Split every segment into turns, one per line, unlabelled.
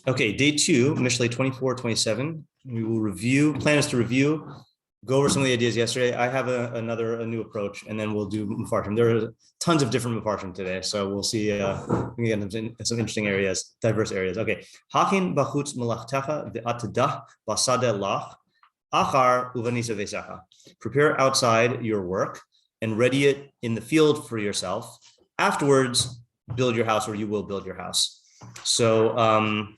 Okay, day 2, Mishlei 24, 27. We will review, plan is to review, go over some of the ideas yesterday. I have a new approach, and then we'll do meforshim. There are tons of different meforshim today, so we'll see again some interesting areas, diverse areas. Okay, hakin bachutz malachtecha ve'atadah basade lach achar uvanisa ve'secha. Prepare outside your work and ready it in the field for yourself. Afterwards, build your house, or you will build your house. So, and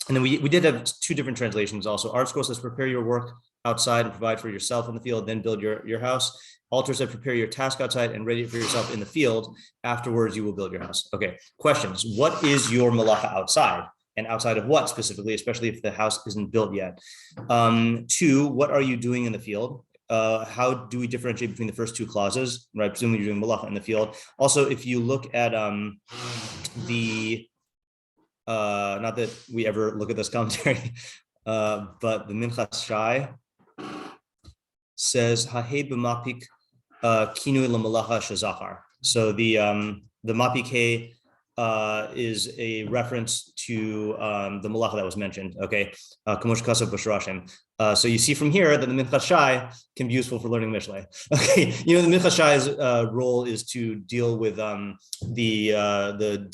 then we did have 2 different translations also. Art Scroll says, prepare your work outside and provide for yourself in the field, then build your house. Alter said, prepare your task outside and ready it for yourself in the field. Afterwards, you will build your house. Okay, questions. What is your malacha outside? And outside of what specifically, especially if the house isn't built yet? 2, what are you doing in the field? How do we differentiate between the first 2 clauses? Right, presumably you're doing malacha in the field. Also, if you look at not that we ever look at this commentary, but the Minchas Shai says Hahei b'mapik kinui lamalacha shezachar. So the mapik is a reference to the malacha that was mentioned. Okay, kamosh kasav b'shorashim. So you see from here that the Minchas Shai can be useful for learning Mishlei. Okay, the Minchas Shai's role is to deal with either the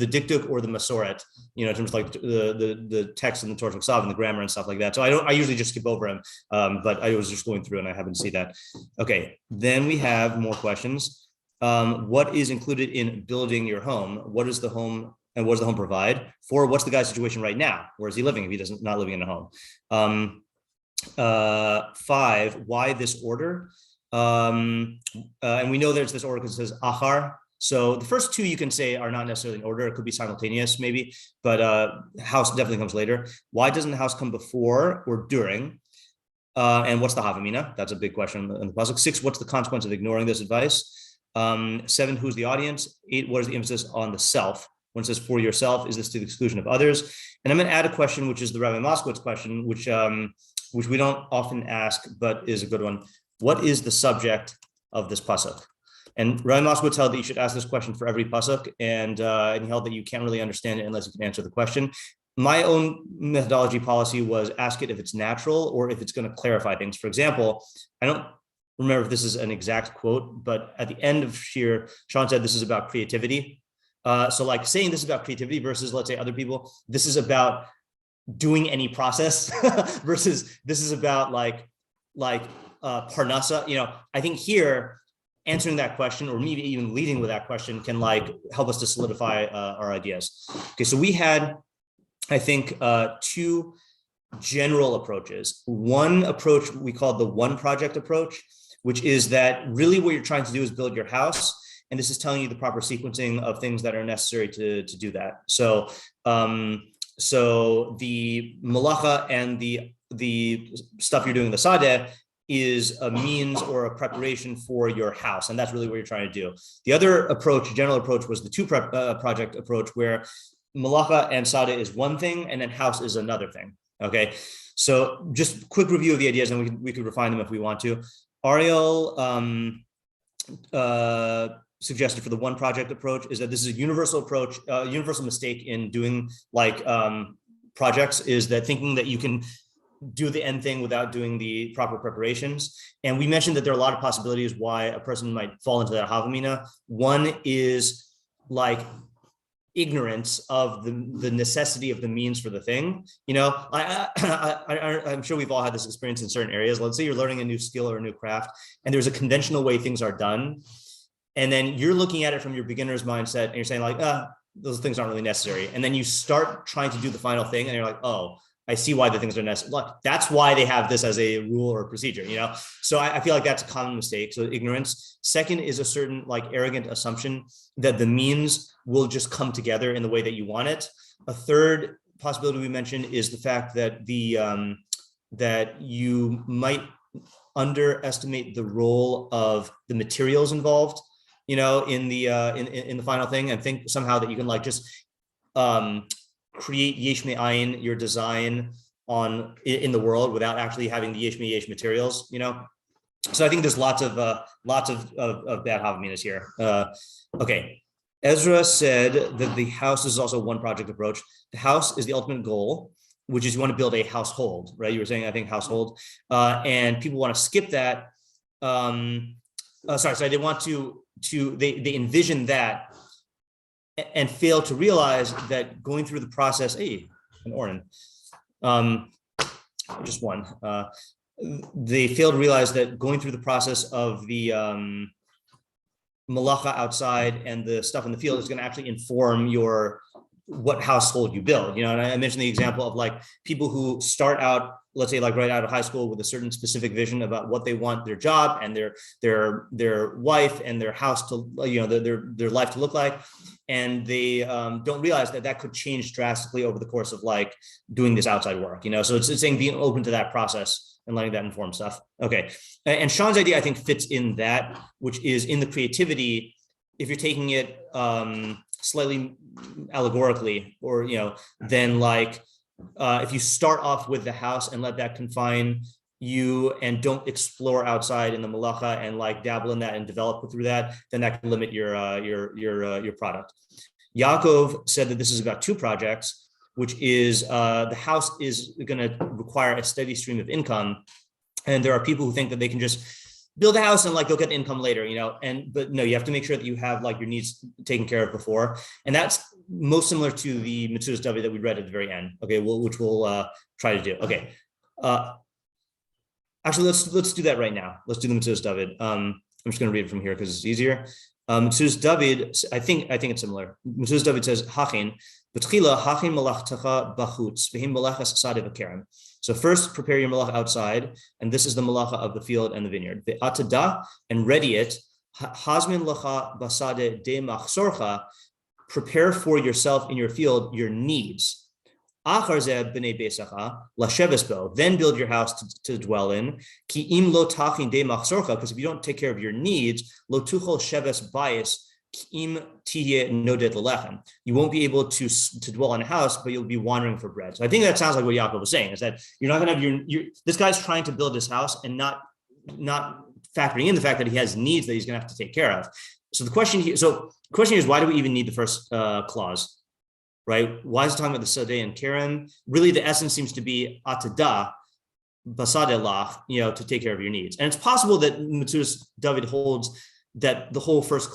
diktuk or the masoret, in terms of like the text and the Torah and the grammar and stuff like that. So I usually just skip over him, but I was just going through and I happened to see that. Okay, then we have more questions. What is included in building your home? What is the home, and what does the home provide? 4, what's the guy's situation right now? Where is he living if he doesn't not living in a home? 5, why this order? And we know there's this order because it says achar. So the first 2 you can say are not necessarily in order. It could be simultaneous maybe, but house definitely comes later. Why doesn't the house come before or during? And what's the havamina? That's a big question in the pasuk. 6, what's the consequence of ignoring this advice? 7, who's the audience? 8, what is the emphasis on the self? When it says for yourself, is this to the exclusion of others? And I'm going to add a question, which is the Rabbi Moskowitz question, which we don't often ask, but is a good one. What is the subject of this pasuk? And Rabbi Moskowitz held that you should ask this question for every pasuk, and he held that you can't really understand it unless you can answer the question. My own methodology policy was ask it if it's natural or if it's going to clarify things. For example, I don't remember if this is an exact quote, but at the end of shiur, Sean said this is about creativity. So like saying this is about creativity versus, let's say, other people, this is about doing any process versus this is about like parnasa. I think here answering that question, or maybe even leading with that question, can like help us to solidify our ideas. Okay, so we had, I think, 2 general approaches. One approach we called the one project approach, which is that really what you're trying to do is build your house. And this is telling you the proper sequencing of things that are necessary to do that. So, so the malacha and the stuff you're doing in the sadeh is a means or a preparation for your house, and that's really what you're trying to do. The other approach, general approach, was the 2 project approach, where malacha and sadeh is one thing, and then house is another thing. Okay, so just quick review of the ideas, and we could refine them if we want to. Ariel suggested for the one project approach is that this is a universal approach. Universal mistake in doing like projects is that thinking that you can do the end thing without doing the proper preparations. And we mentioned that there are a lot of possibilities why a person might fall into that havamina. One is like ignorance of the necessity of the means for the thing. I'm sure we've all had this experience in certain areas. Let's say you're learning a new skill or a new craft, and there's a conventional way things are done. And then you're looking at it from your beginner's mindset and you're saying like, those things aren't really necessary. And then you start trying to do the final thing and you're like, oh, I see why the things are necessary. Look, that's why they have this as a rule or procedure, So I feel like that's a common mistake. So ignorance. Second is a certain like arrogant assumption that the means will just come together in the way that you want it. A third possibility we mentioned is the fact that that you might underestimate the role of the materials involved, in the final thing, and think somehow that you can like just create yesh me'ayin, your design in the world, without actually having the yesh me'yesh materials. So I think there's lots of bad havaminas here. Okay, Ezra said that the house is also one project approach. The house is the ultimate goal, which is you want to build a household, right? You were saying, I think, household, and people want to skip that. Sorry, they want they envision that and fail to realize that going through the process, an Oren, just one. They fail to realize that going through the process of the malacha outside and the stuff in the field is going to actually inform what household you build, and I mentioned the example of like people who start out, let's say like right out of high school with a certain specific vision about what they want their job and their wife and their house to, their life to look like. And they don't realize that could change drastically over the course of like doing this outside work, so it's saying being open to that process and letting that inform stuff. Okay. And Sean's idea, I think, fits in that, which is in the creativity, if you're taking it slightly allegorically, or, then like, if you start off with the house and let that confine you and don't explore outside in the malacha and like dabble in that and develop through that, then that can limit your product. Yaakov said that this is about two projects, which is the house is going to require a steady stream of income. And there are people who think that they can just build a house and like they'll get the income later, but no, you have to make sure that you have like your needs taken care of before. And that's most similar to the Metzudas David that we read at the very end. Okay, which we'll try to do. Okay. Actually, let's do that right now. Let's do the Metzudas David. I'm just going to read it from here because it's easier. Metzudas David, I think it's similar. Metzudas David says, "Hachin b'tchila hachin malachtecha bachutz v'him malachas sadeh v'kerem." So first, prepare your malach outside, and this is the malacha of the field and the vineyard. Ve'atada, and ready it. Hazmin lacha basade de machsorcha. Prepare for yourself in your field your needs. Then build your house to dwell in. Because if you don't take care of your needs, you won't be able to dwell in a house, but you'll be wandering for bread. So I think that sounds like what Yaakov was saying, is that you're not going to have this guy's trying to build his house and not factoring in the fact that he has needs that he's going to have to take care of. So the question here is, why do we even need the first clause? Right? Why is it talking about the Sadeh and Keren? Really, the essence seems to be atada, basadeh lach, to take care of your needs. And it's possible that Metzudas David holds that the whole first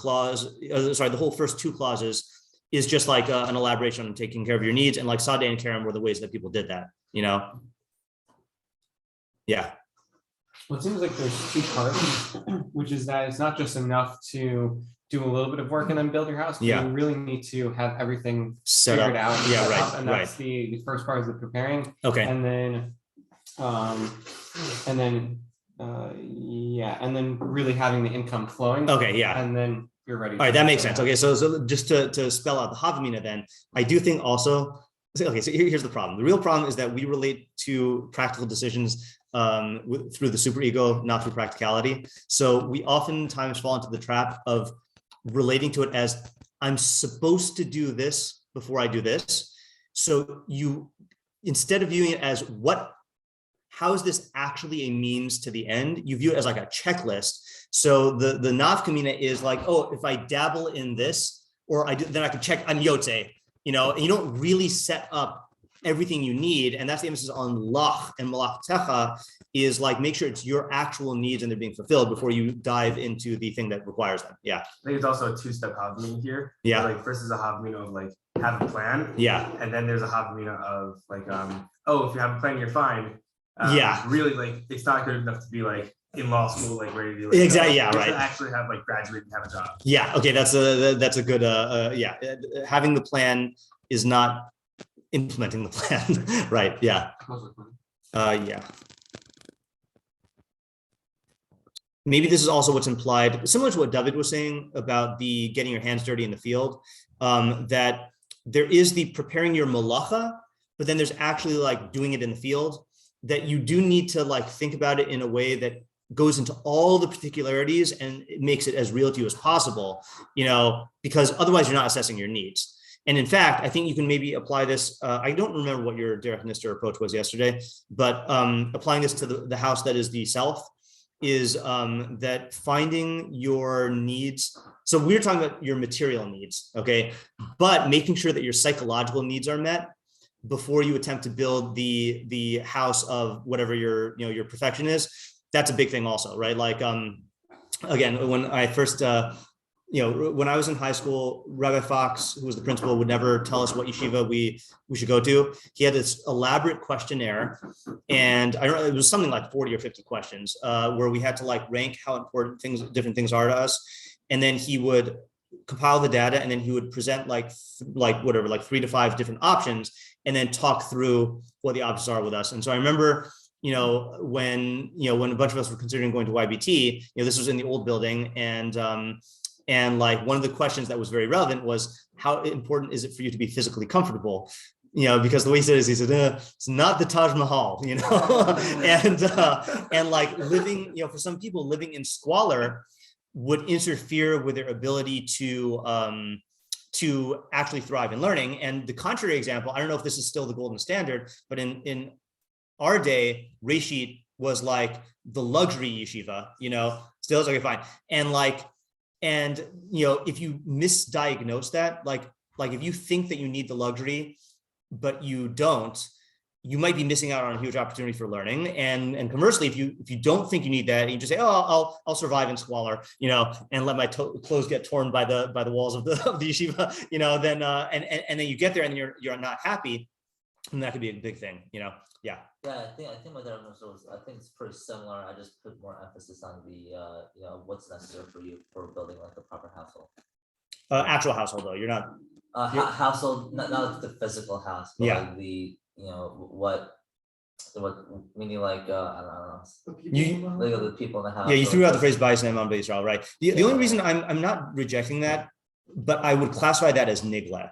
two clauses is just like an elaboration on taking care of your needs, and like Sadeh and Keren were the ways that people did that. Yeah.
Well, it seems like there's two parts, which is that it's not just enough to do a little bit of work and then build your house.
Yeah.
You really need to have everything
set
figured
up.
out.
Yeah, right.
And that's the first part is the preparing.
Okay.
And then, and then really having the income flowing.
Okay. Yeah.
And then you're ready.
All right. That makes sense. Okay. So just to spell out the Havamina, then I do think also. Okay. So here's the problem. The real problem is that we relate to practical decisions through the superego, not through practicality. So we oftentimes fall into the trap of relating to it as, I'm supposed to do this before I do this. So you, instead of viewing it as how is this actually a means to the end, you view it as like a checklist. So the nafkamina is like, oh, if I dabble in this, or then I can check, I'm yotze, and you don't really set up everything you need. And that's the emphasis on lach and malachtecha, is like, make sure it's your actual needs and they're being fulfilled before you dive into the thing that requires them. Yeah.
I think it's also a two-step havamina here.
Yeah.
Like first is a havamina of like, have a plan.
Yeah.
And then there's a havamina of like, if you have a plan, you're fine.
Yeah.
Really, like, it's not good enough to be like in law school, like ready to be like,
exactly. Yeah. Right.
To actually have like graduate and have a job.
Yeah. Okay. That's a good, yeah. Having the plan is not implementing the plan. Right. Yeah. Yeah. Maybe this is also what's implied, similar to what David was saying about the getting your hands dirty in the field, that there is the preparing your malacha, but then there's actually like doing it in the field, that you do need to like think about it in a way that goes into all the particularities and it makes it as real to you as possible, because otherwise you're not assessing your needs. And in fact, I think you can maybe apply this. I don't remember what your Derech Nister approach was yesterday, but applying this to the house that is the self is that finding your needs So we're talking about your material needs, okay? But making sure that your psychological needs are met before you attempt to build the house of whatever your perfection is. That's a big thing also, right? Like, again, when I first, when I was in high school, Rabbi Fox, who was the principal, would never tell us what yeshiva we should go to. He had this elaborate questionnaire, and I don't know, it was something like 40 or 50 questions, where we had to like rank how important different things are to us. And then he would compile the data, and then he would present like 3 to 5 different options, and then talk through what the options are with us. And so I remember, when a bunch of us were considering going to YBT, this was in the old building, and like one of the questions that was very relevant was, how important is it for you to be physically comfortable? Because the way he said it is, he said, it's not the Taj Mahal, and like living, for some people, living in squalor would interfere with their ability to actually thrive in learning. And the contrary example, I don't know if this is still the golden standard, but in our day, Reshit was like the luxury yeshiva, still is okay, fine. And if you misdiagnose that, like if you think that you need the luxury, but you don't, you might be missing out on a huge opportunity for learning. And conversely, if you don't think you need that, and you just say, oh, I'll survive in squalor, and let my clothes get torn by the walls of the yeshiva, then and then you get there and you're not happy, and that could be a big thing, Yeah.
Yeah, I think my diagnosis was, I think it's pretty similar. I just put more emphasis on the what's necessary for you for building like a proper household.
Actual household though, you're not.
Household, not the physical house, but like the what meaning like I don't know. Like the people in the house.
Yeah, you threw out the phrase Bayis Ne'eman B'Yisrael, right? The only reason I'm not rejecting that, but I would classify that as nigla.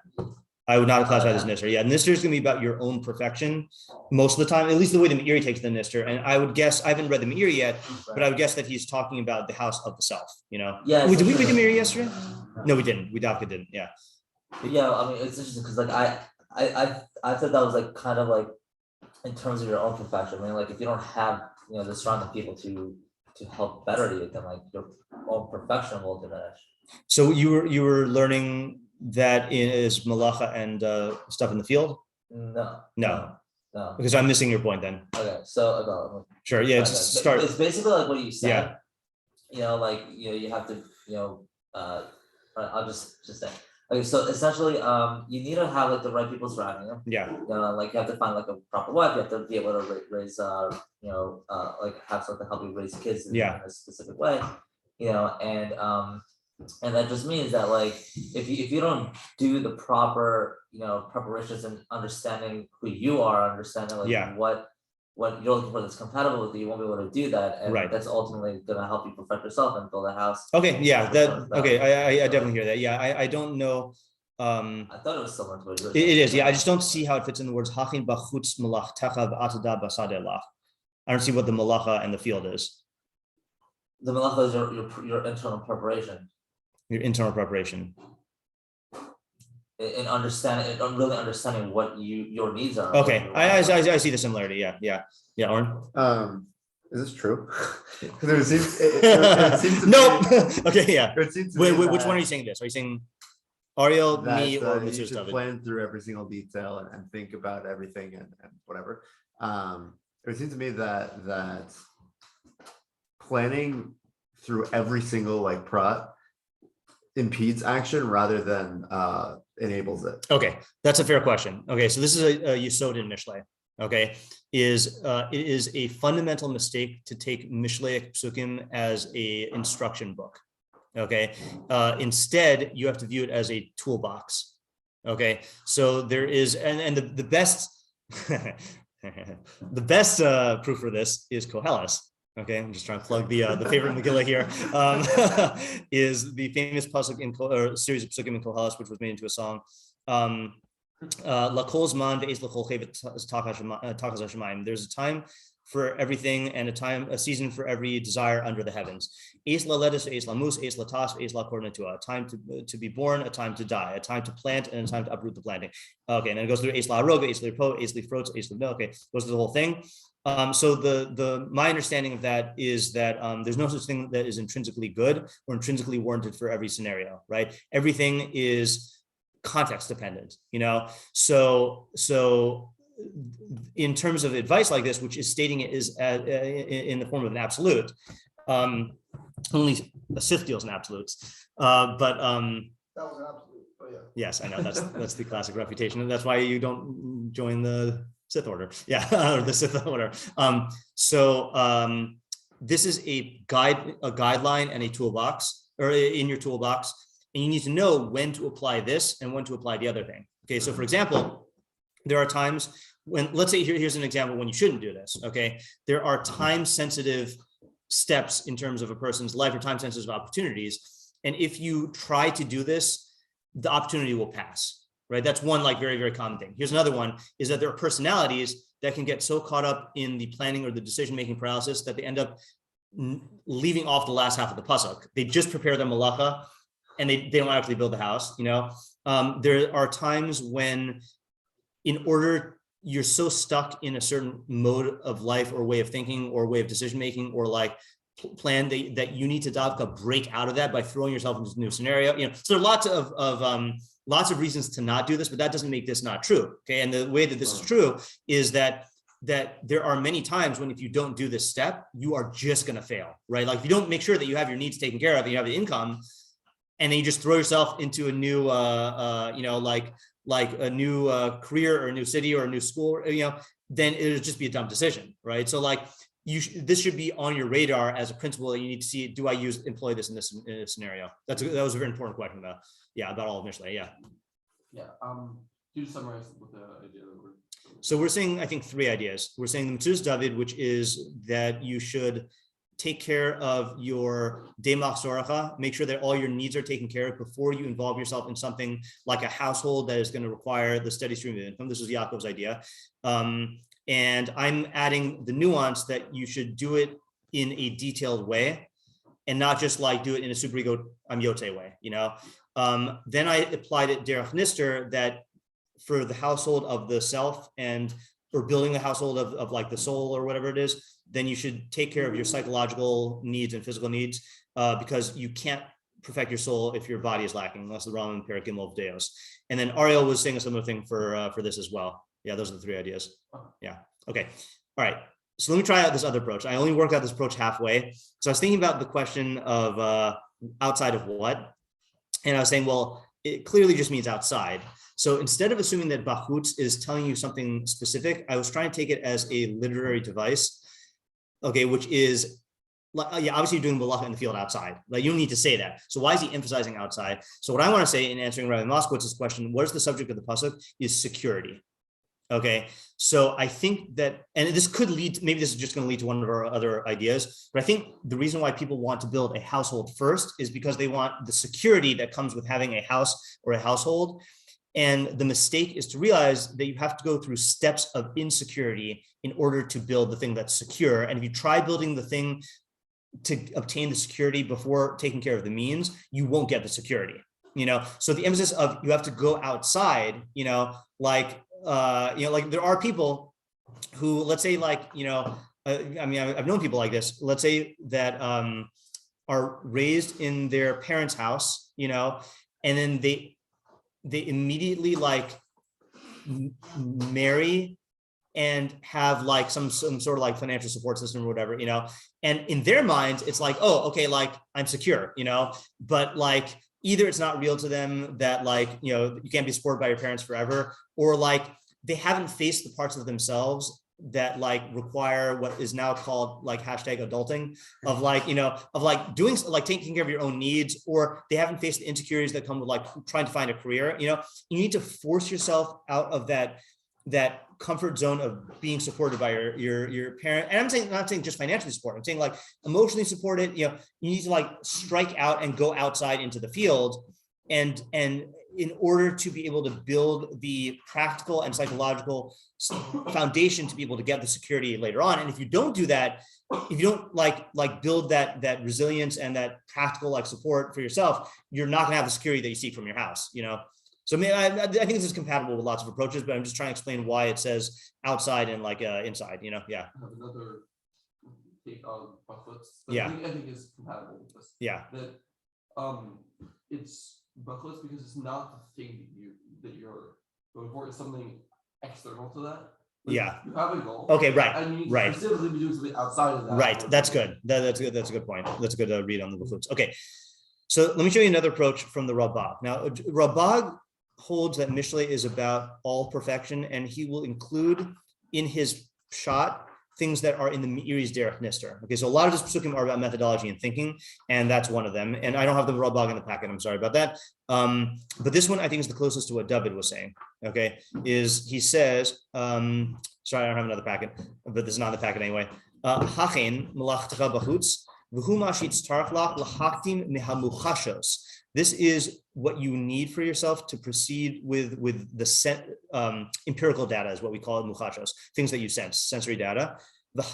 I would not classify that as nisr. Yeah, nisr is going to be about your own perfection most of the time, at least the way the Meiri takes the nisr. And I would guess, I haven't read the Meiri yet, but I would guess that he's talking about the house of the self.
Yeah.
Did we read the Meiri yesterday? No, we didn't. We definitely didn't. Yeah.
Yeah, I mean, it's interesting because like I thought that was like kind of like in terms of your own perfection. I mean, like if you don't have the surrounding people to help better you, then like your own perfection will diminish.
So you were learning that is malacha and stuff in the field? No. Because I'm missing your point then.
Okay, so
sure, yeah, just start.
It's basically like what you said. Yeah. You have to I'll just say. Okay, so essentially, you need to have like the right people surrounding you. Yeah. Like you have to find like a proper wife. You have to be able to raise, like have something to help you raise kids in a specific way. And that just means that like if you don't do the proper preparations and understanding who you are, understanding like what you're looking for that's compatible with you, you won't be able to do that, and that's ultimately going to help you perfect yourself and build a house. Okay, yeah,
I definitely hear that. Yeah, I don't know.
I thought it was similar to what you were
saying. It is, yeah. I just don't see how it fits in the words hachin bachutz malachtecha v'atada basadeh lach. I don't see what the malacha and the field is.
The malacha is your internal preparation.
Your internal preparation.
In really understanding what your needs are.
Okay, I see the similarity. Yeah, Oren.
Is this true? Because it seems to
nope. Okay, yeah.
Wait,
which one are you saying this? Are you saying Ariel, me, or
you should plan through every single detail and think about everything and whatever. It seems to me that planning through every single like prat impedes action rather than enables it.
Okay, that's a fair question. Okay, so this is a yesod in Mishlei. Okay, it is a fundamental mistake to take Mishlei psukim as a instruction book. Okay, instead you have to view it as a toolbox. Okay, so there is, and the best the best proof for this is Koheles. Okay, I'm just trying to plug the favorite Megillah here. Is the famous pasuk or series of pasukim in Koheles, which was made into a song. There's a time for everything, and a season for every desire under the heavens. A time to be born, a time to die, a time to plant, and a time to uproot the planting. Okay, and then it goes through okay, goes through the whole thing. So my understanding of that is that there's no such thing that is intrinsically good or intrinsically warranted for every scenario, right? Everything is context dependent, So in terms of advice like this, which is stating it is in the form of an absolute, only a Sith deals in absolutes, but
that was an absolute. But yeah.
Yes, I know that's the classic refutation, and that's why you don't join the Sith order, or the Sith order. This is a guideline and a toolbox, or in your toolbox, and you need to know when to apply this and when to apply the other thing. Okay, so for example, there are times when, let's say here's an example when you shouldn't do this. Okay, there are time-sensitive steps in terms of a person's life or time-sensitive opportunities, and if you try to do this, the opportunity will pass. Right, that's one very, very common thing. Here's another one: is that there are personalities that can get so caught up in the planning or the decision-making paralysis that they end up leaving off the last half of the pasuk. They just prepare their malacha, and they don't actually build the house. There are times when, in order, you're so stuck in a certain mode of life or way of thinking or way of decision-making or plan that you need to break out of that by throwing yourself into a new scenario. So there are lots of reasons to not do this, but that doesn't make this not true. Okay, and the way that this is true is that there are many times when if you don't do this step, you are just going to fail, right? Like if you don't make sure that you have your needs taken care of and you have the income, and then you just throw yourself into a new, like a new career or a new city or a new school, then it'll just be a dumb decision, right? So this should be on your radar as a principle that you need to see, do I employ this in this scenario? That was a very important question about all of Mishlei.
Yeah. Can you just summarize what the idea that we're...
So we're saying, I think, 3 ideas. We're saying the Metzudas David, which is that you should take care of your demach zoracha, make sure that all your needs are taken care of before you involve yourself in something like a household that is going to require the steady stream of income. This was Yaakov's idea. And I'm adding the nuance that you should do it in a detailed way and not just do it in a super ego amyote way, Then I applied it derech nister, that for the household of the self or building the household of the soul or whatever it is, then you should take care of your psychological needs and physical needs, because you can't perfect your soul if your body is lacking. That's the Rambam Perek Gimel of Deos. And then Ariel was saying a similar thing for this as well. Yeah, those are the 3 ideas. Yeah. Okay. All right. So let me try out this other approach. I only worked out this approach halfway. So I was thinking about the question of outside of what, and I was saying, well, it clearly just means outside. So instead of assuming that Bachutz is telling you something specific, I was trying to take it as a literary device. Okay, which is, obviously you're doing malacha in the field outside. You don't need to say that. So why is he emphasizing outside? So what I want to say in answering Rabbi Moskowitz's question, what is the subject of the pasuk, is security. Okay, so I think that, and this could lead, maybe this is just going to lead to one of our other ideas, but I think the reason why people want to build a household first is because they want the security that comes with having a house or a household. And the mistake is to realize that you have to go through steps of insecurity in order to build the thing that's secure. And if you try building the thing to obtain the security before taking care of the means, you won't get the security, So the emphasis of you have to go outside, there are people who, let's say, I've known people like this, let's say that are raised in their parents' house, and then they immediately marry and have some sort of financial support system or whatever, and in their minds, it's oh, okay, I'm secure, but either it's not real to them that you can't be supported by your parents forever, or they haven't faced the parts of themselves that require what is now called hashtag adulting, of doing taking care of your own needs, or they haven't faced the insecurities that come with trying to find a career. You need to force yourself out of that comfort zone of being supported by your parent. And I'm not saying just financially supported, I'm saying emotionally supported. You need to strike out and go outside into the field and in order to be able to build the practical and psychological foundation to be able to get the security later on. And if you don't do that, if you don't like build that resilience and that practical like support for yourself, you're not gonna have the security that you seek from your house, you know? So I think this is compatible with lots of approaches, but I'm just trying to explain why it says outside and like inside, you know? Yeah.
I have another take on brachos.
Yeah.
I think is compatible with this.
Yeah.
That it's brachos because it's not the thing that you're going for. It's something external to that. Like,
Yeah.
You have a goal.
Okay. Right.
And you need
Right.
to specifically be doing something outside of that.
Right. That's good. That's good. That's a good point. That's a good read on the befoots. Okay. So let me show you another approach from the Ralbag. Now, Ralbag holds that Mishlei is about all perfection, and he will include in his shot things that are in the Meiri's derech nister. Okay, so a lot of his pasukim are about methodology and thinking, and that's one of them. And I don't have the Ralbag in the packet. I'm sorry about that. But this one I think is the closest to what David was saying. Okay, is he says, sorry, I don't have another packet, but this is not the packet anyway. Hachen melachtecha b'chutz v'hu ma sheyitztarach lach l'haktim mehamuchashos. This is what you need for yourself to proceed with the empirical data, is what we call it, muchashos, things that you sense, sensory data. And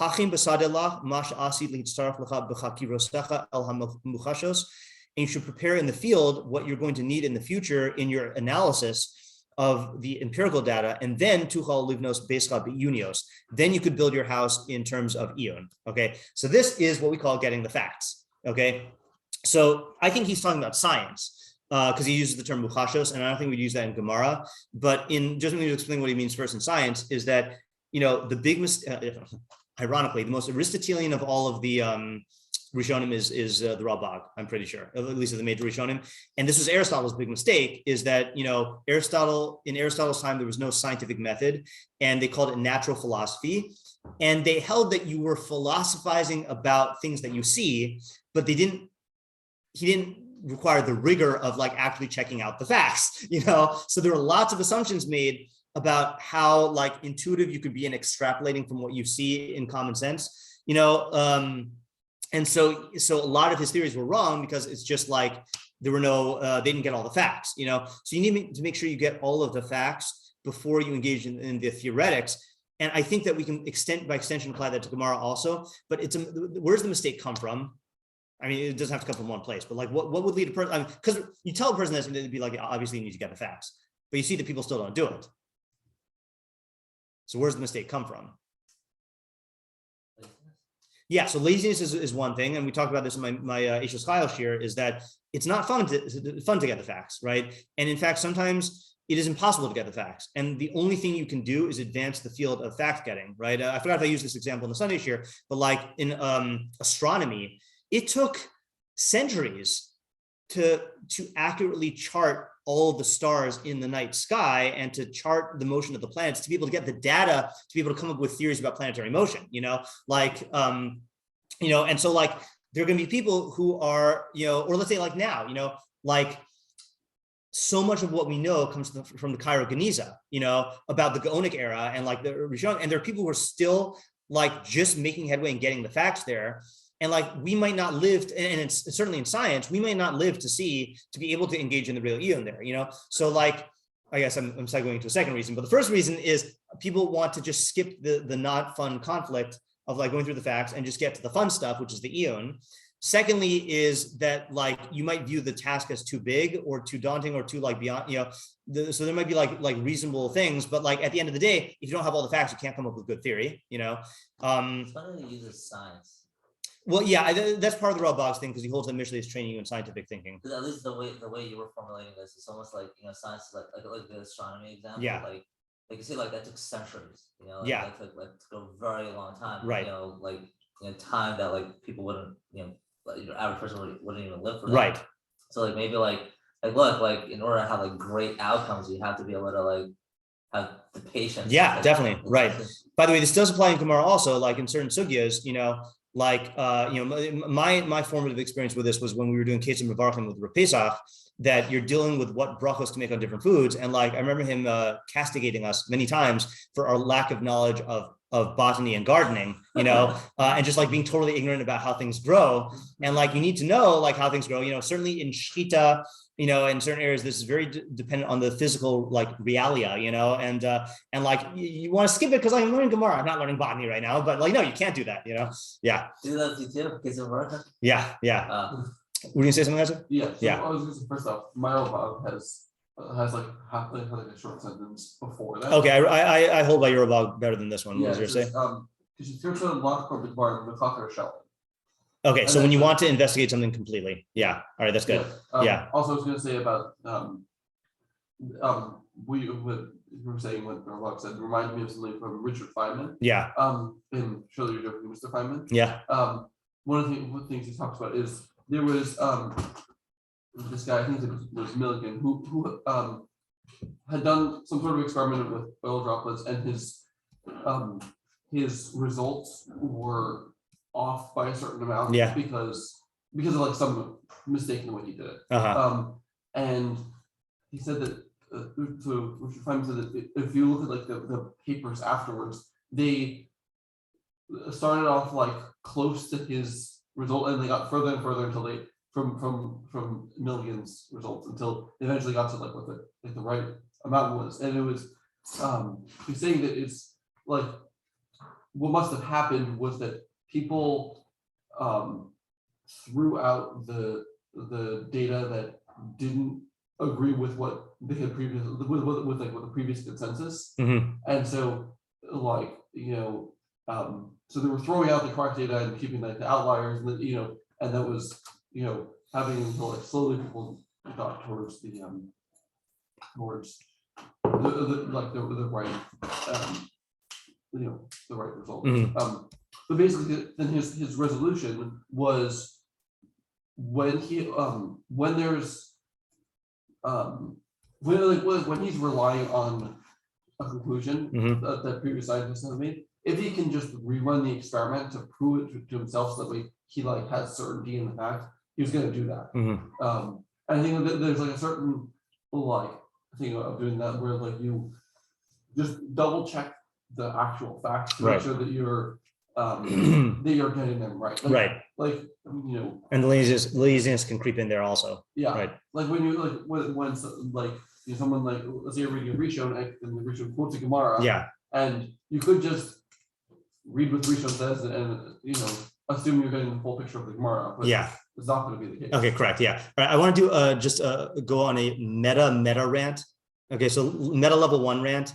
you should prepare in the field what you're going to need in the future in your analysis of the empirical data, and then tuchal livnos beischa be'unios. Then you could build your house in terms of ion. Okay, so this is what we call getting the facts. Okay. So I think he's talking about science because he uses the term muchashos, and I don't think we'd use that in Gemara. But in just to explain what he means first in science is that, you know, the big ironically, the most Aristotelian of all of the Rishonim is the Ralbag, I'm pretty sure, at least of the major Rishonim. And this was Aristotle's big mistake, is that, you know, in Aristotle's time, there was no scientific method, and they called it natural philosophy. And they held that you were philosophizing about things that you see, but he didn't require the rigor of like actually checking out the facts, you know? So there were lots of assumptions made about how like intuitive you could be in extrapolating from what you see in common sense, you know? And so a lot of his theories were wrong because it's just like, there were no, they didn't get all the facts, you know? So you need to make sure you get all of the facts before you engage in the theoretics. And I think that we can by extension apply that to Gemara also, but where's the mistake come from? I mean, it doesn't have to come from one place, but like what would lead a person, because you tell a person this and they'd be like, obviously you need to get the facts, but you see that people still don't do it. So where's the mistake come from? Yeah, so laziness is one thing, and we talked about this in my Eishos Chayil shiur, is that it's not fun to get the facts, right? And in fact, sometimes it is impossible to get the facts, and the only thing you can do is advance the field of fact getting, right? I forgot if I used this example in the Sunday shiur, but like in astronomy, it took centuries to accurately chart all of the stars in the night sky and to chart the motion of the planets, to be able to get the data, to be able to come up with theories about planetary motion, you know, like, you know, and so like, there are going to be people who are, you know, or let's say like now, you know, like so much of what we know comes from the Cairo Geniza, you know, about the Gaonic era and like the Rishon, and there are people who are still like just making headway and getting the facts there. And like, we might not live, and it's certainly in science, we might not live to be able to engage in the real eon there, you know? So like, I guess I'm segueing to a second reason, but the first reason is people want to just skip the not fun conflict of like going through the facts and just get to the fun stuff, which is the eon. Secondly is that like, you might view the task as too big or too daunting or too like beyond, you know, so there might be like reasonable things, but like at the end of the day, if you don't have all the facts, you can't come up with good theory, you know?
It's funny that he uses science.
Well, yeah, that's part of the Ralbag's thing, because he holds that Mishlei is training you in scientific thinking.
Because at least the way you were formulating this, it's almost like, you know, science is like the astronomy example. Yeah. Like you see, like that took centuries. You know, like,
yeah.
That took a very long time.
Right.
You know, like time that like people wouldn't, you know, like your average person wouldn't even live for that.
Right.
So like maybe like look, like in order to have like great outcomes, you have to be able to like have the patience.
Yeah, definitely. Right. By the way, this does apply in Gemara also, like in certain sugyas, you know. Like, you know, my formative experience with this was when we were doing Ketzim Mevarchim with Rav Pesach, that you're dealing with what brachos to make on different foods. And like, I remember him castigating us many times for our lack of knowledge of botany and gardening, you know, and just like being totally ignorant about how things grow. And like, you need to know like how things grow, you know, certainly in shchita, in certain areas, this is very dependent on the physical like realia, and like you want to skip it because I'm learning Gemara. I'm not learning botany right now, but like no, you can't do that. Yeah.
Do that too, case of work.
Yeah. Were you gonna say something, Isaac?
Yeah. So
Yeah.
I was going to say first off, Ralbag has like a short sentence before that.
Okay, I hold by Ralbag better than this one. What was your say?
Because you first a lot of the bar the clock or shell.
Okay, so when you want to investigate something completely, yeah. All right, that's good. Yeah.
Also, I was going to say about we were saying what Ralbag said reminded me of something from Richard Feynman.
Yeah.
In Surely You're Joking, Mr. Feynman.
Yeah.
One of the things he talks about is there was this guy, I think it was Milligan, who had done some sort of experiment with oil droplets, and his results were off by a certain amount because of like some mistake in the way he did it. And he said that so Richard Feynman said that if you look at like the papers afterwards, they started off like close to his result, and they got further and further until they from Milligan's results until they eventually got to like what the right amount was. And it was he's saying that it's like what must have happened was that people threw out the data that didn't agree with what they had previously with like with the previous consensus. And so like so they were throwing out the correct data and keeping like the outliers, and and that was having until like slowly people got towards the right the right result. But basically then his resolution was when he when there's when he's relying on a conclusion that previous scientists have made, if he can just rerun the experiment to prove it to himself so that way he like has certainty in the fact, he was going to do that. And I think that there's like a certain like thing of doing that where like you just double check the actual facts to make sure that you're getting them right. Like
and the laziness can creep in there also.
Like when you like when someone like let's say you're reading a Rishon and the Rishon quotes a Gemara. And you could just read what Rishon says and assume you're getting the full picture of the Gemara, but it's not going to be the case.
Okay, correct. Yeah. All right. I want to do just go on a meta-meta-rant. Okay, so meta level 1 rant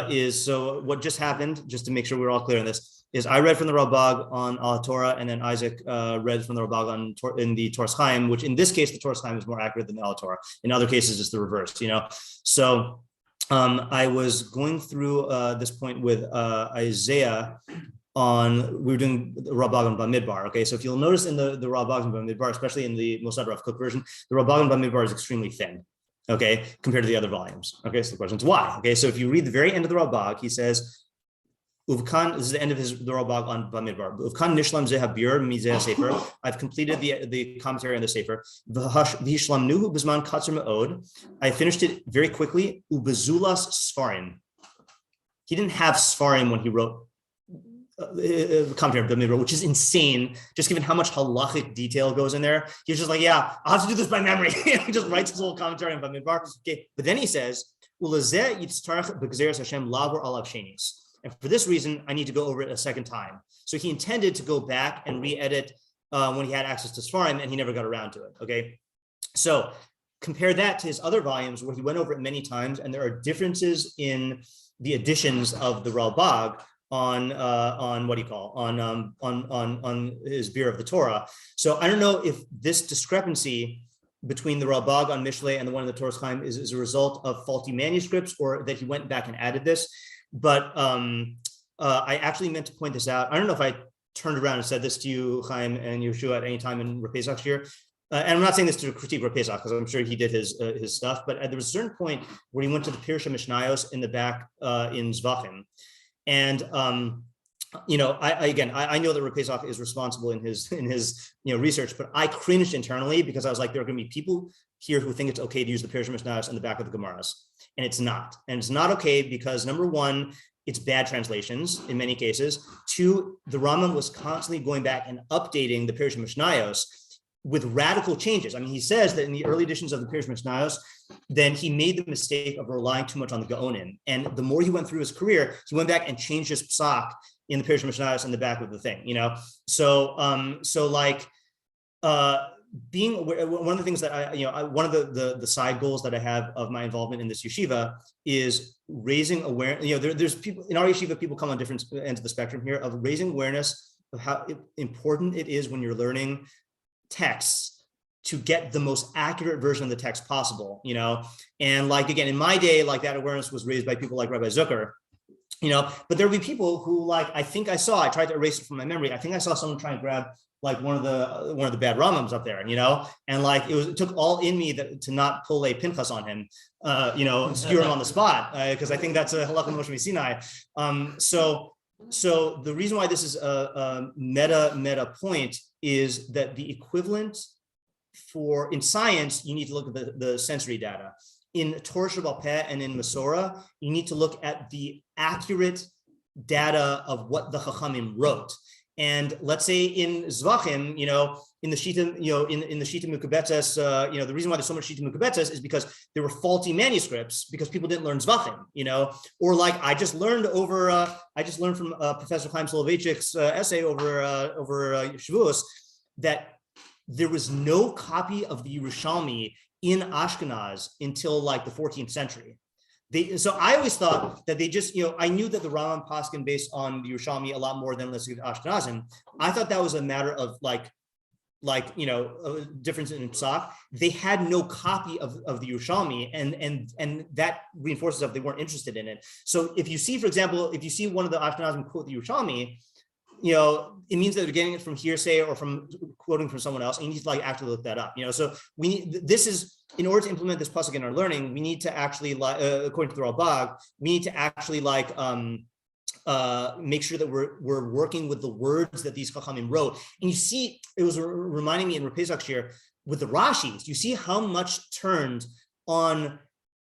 is so what just happened, just to make sure we're all clear on this, is I read from the Ralbag on Torah, and then Isaac read from the Ralbag in the Torah, which in this case, the Torah is more accurate than the Torah. In other cases, it's the reverse, So I was going through this point with Isaiah we were doing the Ralbag on Bamidbar. Okay, so if you'll notice in the Ralbag on Bamidbar, especially in the Mosad Cook version, the Ralbag on Bamidbar is extremely thin, okay, compared to the other volumes. Okay, so the question is why? Okay, so if you read the very end of the Ralbag, he says, Uvkan, this is the end of the Ralbag on Bamidbar. Uvkan nishlam zeh biur mizeh sefer. I've completed the commentary on the sefer. V'hishlamnuhu b'zman katzer me'od. I finished it very quickly. Ubezulas sfarim. He didn't have sfarim when he wrote commentary on Bamidbar, which is insane, just given how much halachic detail goes in there. He's just like, I'll have to do this by memory. He just writes his whole commentary on Bamidbar. Okay, but then he says, Ulazeh yitztarach b'gzeres Hashem lavor alav shenis. And for this reason, I need to go over it a second time. So he intended to go back and re-edit when he had access to Sfarim, and he never got around to it. Okay, so compare that to his other volumes where he went over it many times, and there are differences in the editions of the Ralbag on his Biur of the Torah. So I don't know if this discrepancy between the Ralbag on Mishlei and the one in the Torah Chaim is a result of faulty manuscripts, or that he went back and added this. But I actually meant to point this out. I don't know if I turned around and said this to you, Chaim and Yeshua, at any time in Rav Pesach's year. And I'm not saying this to critique Rav Pesach, because I'm sure he did his stuff. But there was a certain point where he went to the Pirush Mishnayos in the back in Zvachim. And I know that Rav Pesach is responsible in his research, but I cringed internally because I was like, there are going to be people here who think it's okay to use the Pirush Mishnayos in the back of the Gemaras. And it's not. And it's not okay because, number one, it's bad translations in many cases. Two, the Rambam was constantly going back and updating the Pirush Mishnayos with radical changes. I mean, he says that in the early editions of the Pirush Mishnayos, then he made the mistake of relying too much on the Gaonim. And the more he went through his career, he went back and changed his psak in the Pirush Mishnayos in the back of the thing, you know? So, being aware, one of the things that one of the side goals that I have of my involvement in this yeshiva is raising awareness. You know, there's people in our yeshiva, people come on different ends of the spectrum here, of raising awareness of how important it is when you're learning texts to get the most accurate version of the text possible, you know? And like, again, in my day, like that awareness was raised by people like Rabbi Zucker, you know, but there would be people who, like, I tried to erase it from my memory. I think I saw someone trying to grab like one of the bad Ramams up there, you know, and like it took all in me to not pull a Pinchas on him, you know, and skewer him on the spot, because I think that's a halacha Moshe Sinai. So the reason why this is a meta point is that the equivalent in science, you need to look at the sensory data. In Torah Sheba'al Peh and in Masorah, you need to look at the accurate data of what the Chachamim wrote. And let's say in Zvachim, you know, in the Shita, you know, in the Shita Mukabetes, you know, the reason why there's so much Shita Mukabetes is because there were faulty manuscripts because people didn't learn Zvachim, you know, or like I just learned from Professor Chaim Soloveitchik's essay over Shavuos that there was no copy of the Yerushalmi in Ashkenaz until like the 14th century. So I always thought that they just, you know, I knew that the Rambam paskin based on the Yerushalmi a lot more than let's say Ashkenazim. I thought that was a matter of like, you know, a difference in psak. They had no copy of the Yerushalmi, and that reinforces that they weren't interested in it. So if you see, for example, if you see one of the Ashkenazim quote the Yerushalmi, you know, it means that they're getting it from hearsay or from quoting from someone else, and you need to like actually look that up, you know. So in order to implement this pasuk in our learning, we need to actually, according to the Ralbag, we need to actually like make sure that we're working with the words that these chachamim wrote. And you see, it was reminding me in Rapezak here with the Rashis, you see how much turned on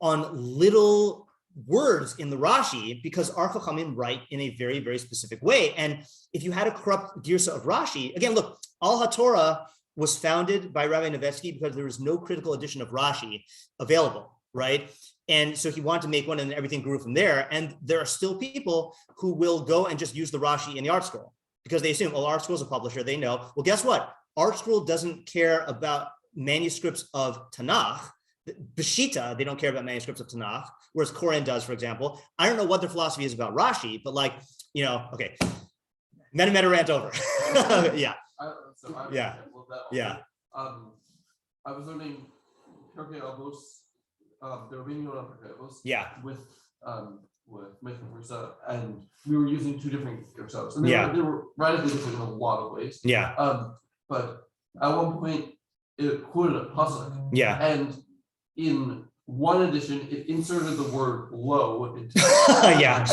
little words in the Rashi, because our chachamim write in a very, very specific way. And if you had a corrupt girsa of Rashi, again, look, Al HaTorah was founded by Rabbi Nevetsky because there was no critical edition of Rashi available, right? And so he wanted to make one, and everything grew from there. And there are still people who will go and just use the Rashi in the Art Scroll because they assume, oh, Art Scroll is a publisher, they know. Well, guess what? Art Scroll doesn't care about manuscripts of Tanakh. Beshita, they don't care about manuscripts of Tanakh, whereas Koren does, for example. I don't know what their philosophy is about Rashi, but like, you know, okay, meta-meta-rant over. Yeah.
I was learning Pirkei Avos, the Rabbeinu on Pirkei Avos.
Yeah.
With meforshim, and we were using two different girsas, and they were radically different in a lot of ways.
Yeah.
But at one point, it quoted a pasuk.
Yeah.
And in one edition, it inserted the word "low" into
yeah.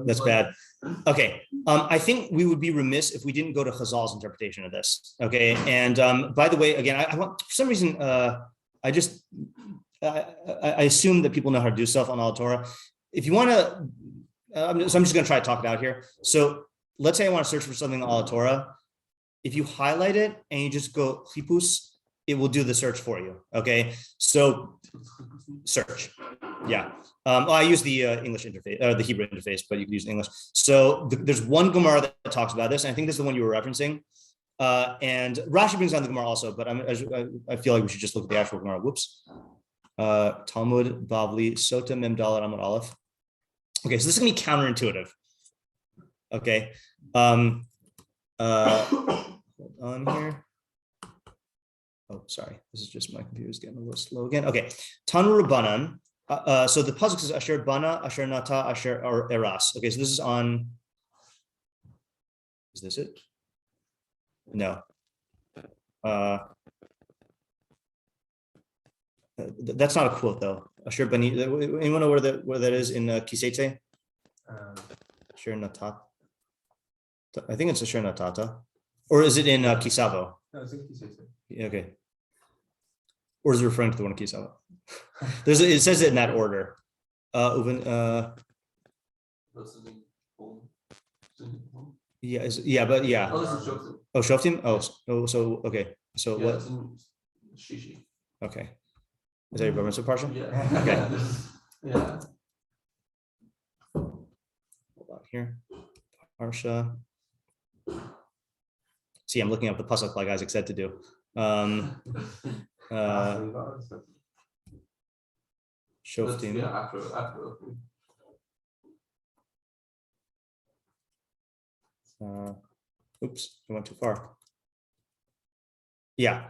That's bad. Okay. I think we would be remiss if we didn't go to Chazal's interpretation of this. Okay. And by the way, again, I want, for some reason, I assume that people know how to do stuff on Al Torah. If you want to, so I'm just going to try to talk it out here. So let's say I want to search for something on Al Torah. If you highlight it and you just go chipus, it will do the search for you. Okay. So search. Yeah. I use the English interface, the Hebrew interface, but you can use English. So there's one Gemara that talks about this. And I think this is the one you were referencing. And Rashi brings down the Gemara also, but I feel like we should just look at the actual Gemara. Whoops. Talmud, Bavli, Sota, Mem Dalet, Amud Aleph. Okay, so this is gonna be counterintuitive. Okay. Hold on here. Oh, sorry. This is just my computer's getting a little slow again. Okay. Tanu Rabbanan. So the pasuk says Asher Bana, Asher Nata, Asher Eras. Okay, so this is on. Is this it? No. That's not a quote though. Asher Bani. Anyone know where that is in Kisete? Asher Nata. I think it's Asher Natata, or is it in Kisavo?
No, it's in Kisete.
Okay. Or is it referring to the one in Kisavo? It says it in that order. But yeah.
Oh, this is Shoftim.
Oh, Shoftim. So okay. So
Yeah,
what?
it's in Shishi.
Okay. Is that your bar mitzvah parsha?
Yeah.
Okay.
Yeah.
Hold on here. Parsha. See, I'm looking up the pasuk like Isaac said to do. Shoftim.
Yeah, after.
Oops, I went too far. Yeah.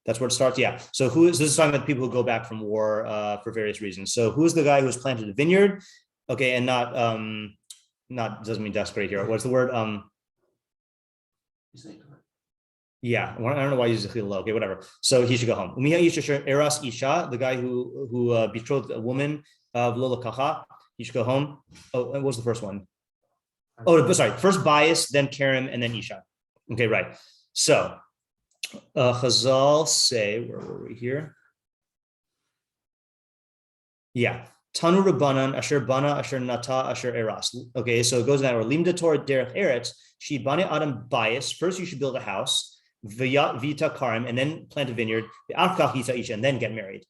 That's where it starts. Yeah. So this is talking about people who go back from war for various reasons. So who's the guy who's planted a vineyard? Okay, and not doesn't mean desperate here. What's the word? Yeah, I don't know why he uses chilul. Okay, whatever. So he should go home. Eras isha, the guy who betrothed a woman of lola kacha, he should go home. Oh, and what was the first one? Oh, sorry. First bias, then Karim, and then isha. Okay, right. So Chazal say, where were we here? Yeah. Tanu Rabbanan, Asher Bana, Asher Nata, Asher Eras. Okay, so it goes in that order. Limda Torah Derech Eretz, Shi Bane Adam bias. First, you should build a house, Vita Karim, and then plant a vineyard, and then get married.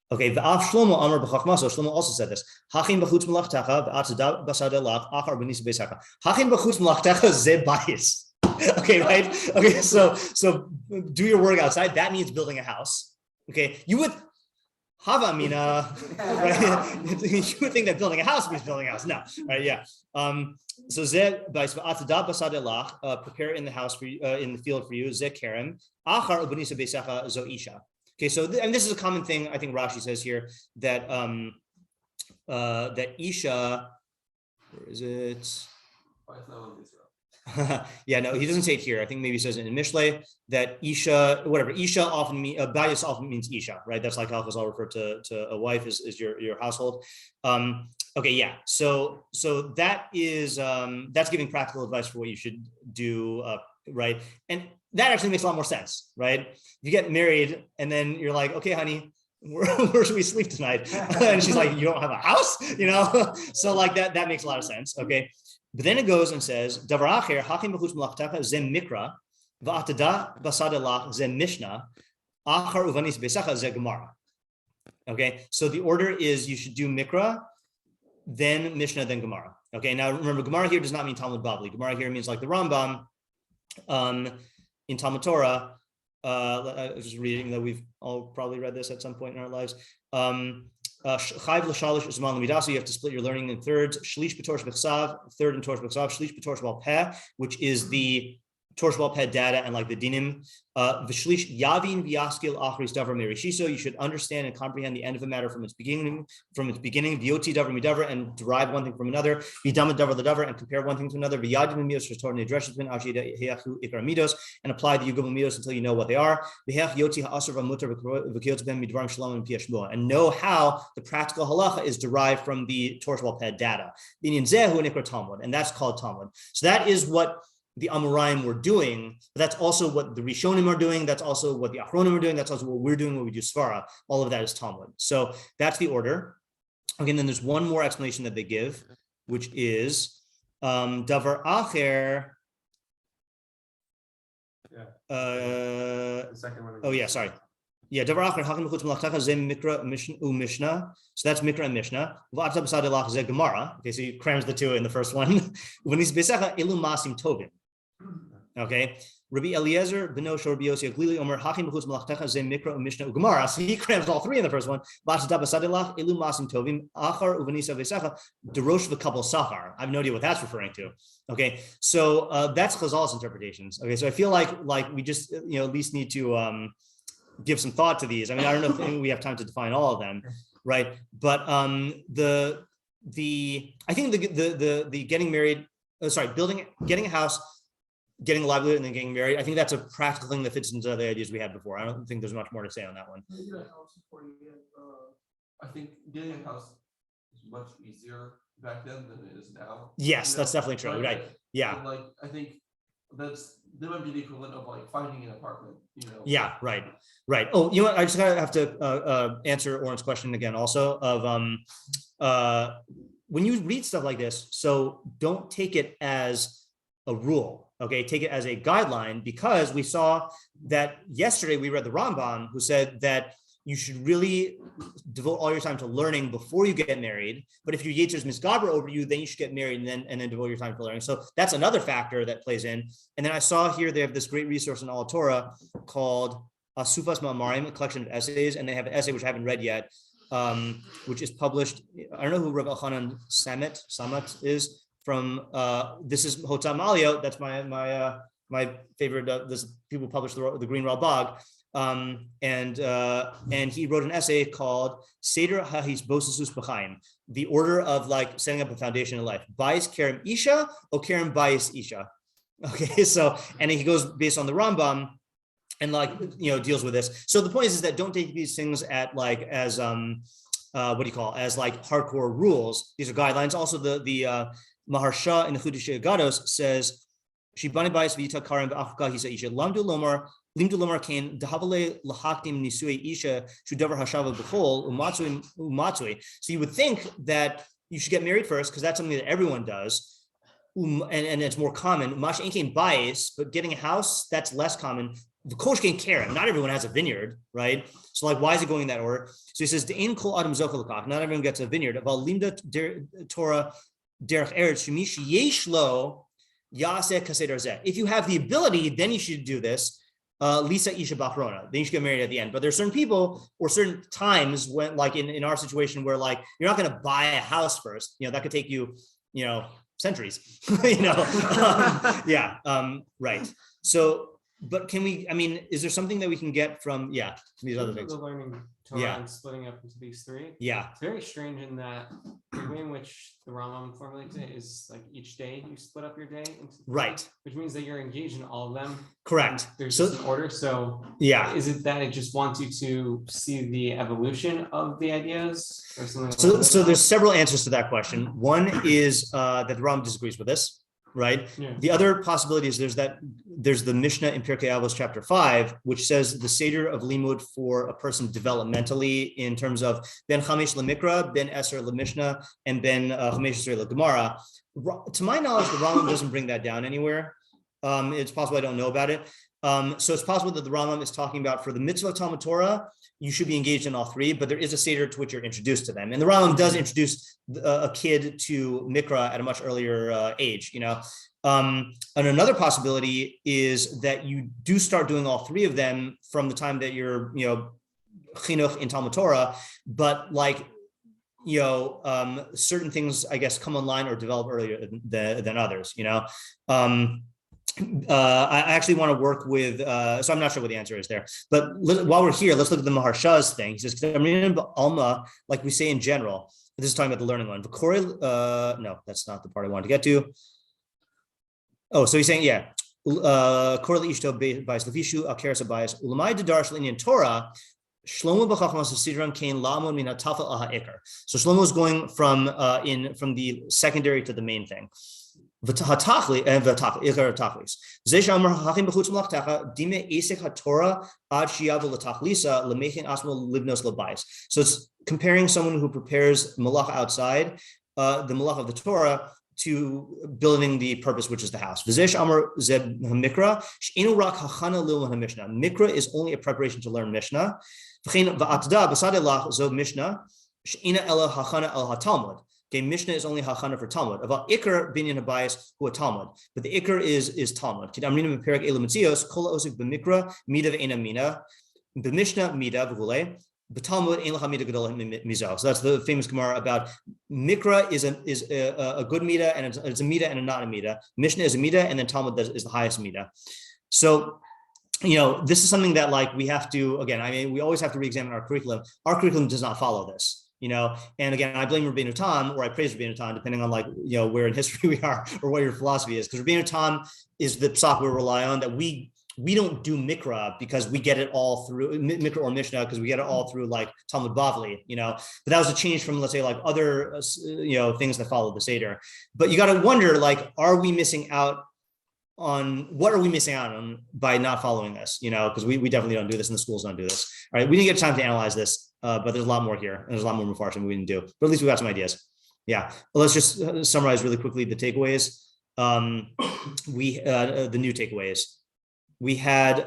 Okay, V'af Shlomo Amar B'chachmaso. Shlomo also said this. Hachim b'chutz malachtecha, v'atzada b'sadelach, achar b'nisa b'secha. Hachim b'chutz malachtecha ze bias. Okay, right? Okay, so do your work outside. That means building a house. Okay, you would Havamina, right? You would think that building a house means building a house. No, right? Yeah. So ze bias v'atzada b'sadelach, prepare in the house for you, in the field for you. Ze kerem, achar b'nisa b'secha zo isha. Okay, so and this is a common thing I think Rashi says here that that isha, where is it? Yeah, no, he doesn't say it here. I think maybe he says it in Mishlei that isha, whatever, isha often means bias often means isha, right? That's like how Chazal refer to a wife is your household. Okay, yeah. So that is that's giving practical advice for what you should do, right? And that actually makes a lot more sense, right? You get married and then you're like, okay, honey, where should we sleep tonight? And she's like, you don't have a house, you know? So like that makes a lot of sense, okay? But then it goes and says, Davar acher, hakim b'chutz malachtecha ze mikra, v'atada basadelach ze mishnah, achar uvanis besacha ze gemara. Okay, so the order is you should do mikra, then mishnah, then gemara. Okay, now remember, gemara here does not mean Talmud Bavli. Gemara here means like the Rambam in Talmud Torah. I was just reading that we've all probably read this at some point in our lives. Chayv l'shalish zman l'midaso, you have to split your learning in thirds. Shlish b'torsh b'chsav, third in torsh b'chsav. Shlish b'torsh b'al-peh, which is the torsh b'al-peh data and like the dinim. V'shlish yavin v'yaskil achris davar merishiso, you should understand and comprehend the end of a matter from its beginning. V'yoti davar midavar, and derive one thing from another. V'dama davar l'davar, and compare one thing to another. V'yadim midos sh'tor nedreshes bin ashida heyachu ikar midos, and apply the yugam midos until you know what they are. V'hech yoti ha'asur v'mutar v'kiyotz ben midvarim shalom and piyashmoa, and know how the practical halacha is derived from the torsh b'al-peh data. Binyan zehu nikra Talmud, and that's called Talmud. So that is what the Amoraim were doing, but that's also what the Rishonim are doing. That's also what the Achronim are doing. That's also what we're doing when we do Svara. All of that is Talmud. So that's the order. Okay, and then there's one more explanation that they give, which is Davar Acher.
The second one.
Oh yeah, sorry. Yeah, Davar Acher Hakim B'chutz Malachtecha Ze Mikra Mishnah. So that's Mikra and Mishnah. V'atzah B'sadelach Ze Gemara. Okay, so he crams the two in the first one. V'nis B'secha Ilu Masim Tovim. Okay, Rabbi Eliezer Beno Shor Biosi Aglili Omer Hakim B'chutz Malachtecha Ze Mikra Mishnah Gemara. So he crams all three in the first one. V'atzah B'sadelach Ilu Masim Tovim Achar Uvanisa B'secha Derosh V'Kabel Sachar. I have no idea what that's referring to. Okay, so that's Chazal's interpretations. Okay, so I feel like we just at least need to give some thought to these. I mean, I don't know if we have time to define all of them, right? But I think the getting married, getting a house, getting a livelihood, and then getting married, I think that's a practical thing that fits into the ideas we had before. I don't think there's much more to say on that one.
I think getting a house is much easier back then than it is now.
Yes, that's definitely true. Right? Yeah.
And like I think that might be the equivalent of like finding an apartment.
Yeah. Right. Oh, you know what? I just have to answer Oren's question again. Also, of when you read stuff like this, so don't take it as a rule, okay? Take it as a guideline, because we saw that yesterday we read the Rambam, who said that you should really devote all your time to learning before you get married. But if your yetzer is misgaber over you, then you should get married and then devote your time to learning. So that's another factor that plays in. And then I saw here they have this great resource in all Torah called Asufas Ma'amarim, a collection of essays, and they have an essay which I haven't read yet, which is published. I don't know who Rav Elchanan Samet is from. This is Hotam Aliyot. That's my favorite. This people publish the Green Ralbag. And he wrote an essay called Seder HaHisbosasus B'chaim, the order of like setting up a foundation in life. Bayis Kerem Isha or Kerem Bayis Isha. Okay, so and he goes based on the Rambam and deals with this. So the point is that don't take these things as as like hardcore rules. These are guidelines. Also, the Maharsha in the חידושי Agadot says Shibani Bayis V'Yita Karim V'Afka Hisa Isha Lamdu Lomar. So you would think that you should get married first because that's something that everyone does, and it's more common. Bias, but getting a house, that's less common. The kosh can care. Not everyone has a vineyard, right? So why is it going in that order? So he says not everyone gets a vineyard. Torah derech eretz shemish yeshlo yaseh kaseder zeh. If you have the ability, then you should do this. Lisa Isha Bachrona, then you should get married at the end. But there's certain people or certain times when, like in our situation, where like you're not going to buy a house first. That could take you, centuries. Right. So, but can we? I mean, is there something that we can get from these other things?
The learning Torah and splitting up into these three.
Yeah.
It's very strange in that the way in which the Rambam formulates it is like each day you split up your day into three,
right, which
means that you're engaged in all of them.
Correct.
There's just an order. So is it that it just wants you to see the evolution of the ideas or something?
So there's several answers to that question. One is that the Rambam disagrees with this. Right. Yeah. The other possibility is there's the Mishnah in Pirkei Avos chapter 5, which says the seder of limud for a person developmentally in terms of ben chamesh lemikra, ben eser lemishnah, and ben chamesh esrei legemara. To my knowledge, the Rambam doesn't bring that down anywhere. It's possible I don't know about it. So it's possible that the Rambam is talking about for the mitzvah Talmud Torah, you should be engaged in all three, but there is a seder to which you're introduced to them. And the Rambam does introduce a kid to mikra at a much earlier age, And another possibility is that you do start doing all three of them from the time that you're, chinuch in Talmud Torah, but certain things, I guess, come online or develop earlier than others, I actually want to work with, so I'm not sure what the answer is there, but while we're here, let's look at the Maharsha's thing. He says, Alma, like we say in general, this is talking about the learning one. No, that's not the part I wanted to get to. Oh, so he's saying, Korli Ishto Bais Lefishu Akeres Bais Ulamai Dedarsh Linyan Torah. Shlomo b'chachmas sidran kain la'amod min hatafel aha ikar. So Shlomo is going from the secondary to the main thing. So it's comparing someone who prepares malach outside, the malach of the Torah, to building the purpose, which is the house. Mikra is only a preparation to learn Mishnah. Okay, Mishnah is only hachana for Talmud. About ikar binyan habayis who a Talmud, but the ikar is Talmud. Kidamrinim perik elu mitzios kol osik b'mikra mida ve'ena mina b'mishnah mida v'gulei b'Talmud ein lacha mida gadol mizal. So that's the famous Gemara about mikra is a good mida and it's a mida and a not a mida. Mishnah is a mida and then Talmud is the highest mida. So this is something that we have to, again, we always have to re-examine our curriculum. Our curriculum does not follow this. And again, I blame Rabbeinu Tam, or I praise Rabbeinu Tam, depending on where in history we are or what your philosophy is. Because Rabbeinu Tam is the pasuk we rely on, that we don't do mikra because we get it all through mikra or mishnah because we get it all through Talmud Bavli, but that was a change from, let's say, other things that follow the Seder. But you got to wonder, are we missing out on by not following this? Because we definitely don't do this, and the schools don't do this. All right, we didn't get time to analyze this. but there's a lot more here. And there's a lot more meforshim we didn't do, but at least we got some ideas. Yeah, well, let's just summarize really quickly the takeaways. The new takeaways. We had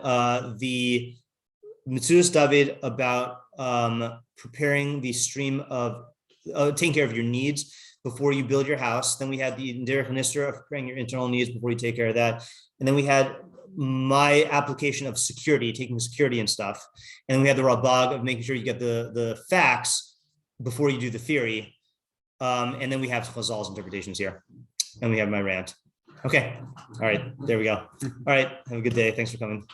the Mitzudas David about preparing the stream of taking care of your needs before you build your house. Then we had the Derech Nisra of preparing your internal needs before you take care of that. And then we had my application of security, taking security and stuff. And then we had the Ralbag of making sure you get the facts before you do the theory. And then we have Chazal's interpretations here. And we have my rant. Okay. All right. There we go. All right. Have a good day. Thanks for coming.